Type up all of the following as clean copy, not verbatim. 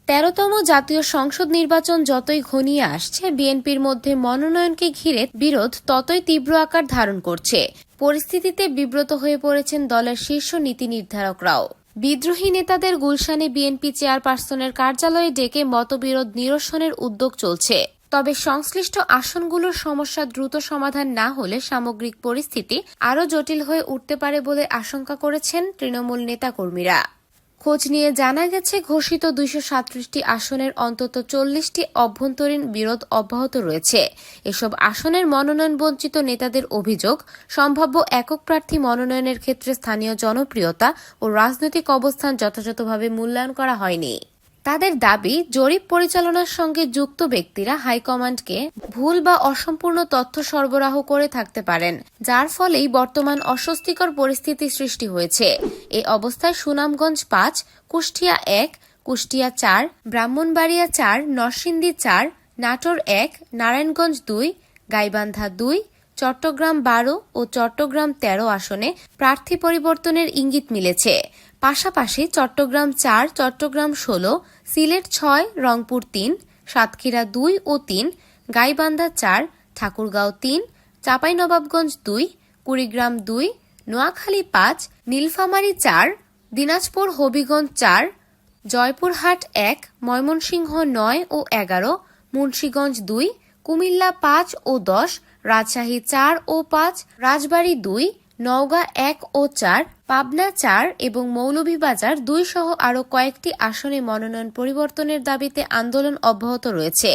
১৩তম জাতীয় সংসদ নির্বাচন যতই ঘনিয়ে আসছে, বিএনপির মধ্যে মনোনয়নকে ঘিরে বিরোধ ততই তীব্র আকার ধারণ করছে। পরিস্থিতিতে বিব্রত হয়ে পড়েছেন দলের শীর্ষ নীতি নির্ধারকরাও। বিদ্রোহী নেতাদের গুলশানে বিএনপি চেয়ারপারসনের কার্যালয়ে ডেকে মতবিরোধ নিরসনের উদ্যোগ চলছে। তবে সংশ্লিষ্ট আসনগুলোর সমস্যা দ্রুত সমাধান না হলে সামগ্রিক পরিস্থিতি আরও জটিল হয়ে উঠতে পারে বলে আশঙ্কা করেছেন তৃণমূল নেতাকর্মীরা। খোঁজ নিয়ে জানা গেছে, ঘোষিত ২৩৭টি আসনের অন্তত ৪০টি অভ্যন্তরীণ বিরোধ অব্যাহত রয়েছে। এসব আসনের মনোনয়ন বঞ্চিত নেতাদের অভিযোগ, সম্ভাব্য একক প্রার্থী মনোনয়নের ক্ষেত্রে স্থানীয় জনপ্রিয়তা ও রাজনৈতিক অবস্থান যথাযথভাবে মূল্যায়ন করা হয়নি। তাদের দাবি, জরিপ পরিচালনার সঙ্গে যুক্ত ব্যক্তিরা হাইকমান্ডকে ভুল বা অসম্পূর্ণ তথ্য সরবরাহ করে থাকতে পারেন, যার ফলেই বর্তমান অস্বস্তিকর পরিস্থিতি সৃষ্টি হয়েছে। এই অবস্থায় সুনামগঞ্জ ৫, কুষ্টিয়া ১, কুষ্টিয়া ৪, ব্রাহ্মণবাড়িয়া ৪, নরসিংদী ৪, নাটোর ১, নারায়ণগঞ্জ ২, গাইবান্ধা ২, চট্টগ্রাম ১২ ও চট্টগ্রাম ১৩ আসনে প্রার্থী পরিবর্তনের ইঙ্গিত মিলেছে। পাশাপাশি চট্টগ্রাম ৪, চট্টগ্রাম ১৬, সিলেট ৬, রংপুর ৩, সাতক্ষীরা ২ ও ৩, গাইবান্ধা ৪, ঠাকুরগাঁও ৩, চাঁপাইনবাবগঞ্জ ২, কুড়িগ্রাম ২, নোয়াখালী ৫, নীলফামারী ৪, দিনাজপুর হবিগঞ্জ ৪, জয়পুরহাট ১, ময়মনসিংহ ৯ ও ১১, মুন্সিগঞ্জ ২, কুমিল্লা ৫ ও ১০, রাজশাহী ৪ ও ৫, রাজবাড়ী ২, নওগাঁ ১ ও ৪, পাবনা ৪ এবং মৌলভীবাজার ২ সহ আরও কয়েকটি আসনে মনোনয়ন পরিবর্তনের দাবিতে আন্দোলন অব্যাহত রয়েছে।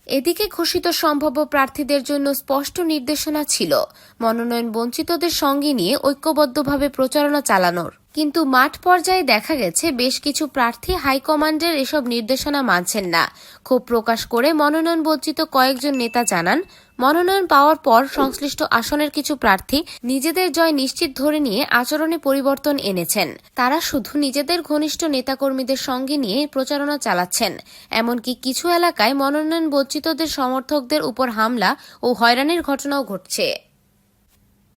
এদিকে ঘোষিত সম্ভাব্য প্রার্থীদের জন্য স্পষ্ট নির্দেশনা ছিল মনোনয়ন বঞ্চিতদের সঙ্গে নিয়ে ঐক্যবদ্ধভাবে প্রচারণা চালানোর। কিন্তু মাঠ পর্যায়ে দেখা গেছে, বেশ কিছু প্রার্থী হাইকমান্ডের এসব নির্দেশনা মানছেন না। ক্ষোভ প্রকাশ করে মনোনয়ন বঞ্চিত কয়েকজন নেতা জানান, মনোনয়ন পাওয়ার পর সংশ্লিষ্ট আসনের কিছু প্রার্থী নিজেদের জয় নিশ্চিত ধরে নিয়ে আচরণে পরিবর্তন এনেছেন। তারা শুধু নিজেদের ঘনিষ্ঠ নেতাকর্মীদের সঙ্গে নিয়ে প্রচারণা চালাচ্ছেন। এমনকি কিছু এলাকায় মনোনয়ন বঞ্চিতদের সমর্থকদের উপর হামলা ও হয়রানির ঘটনাও ঘটছে।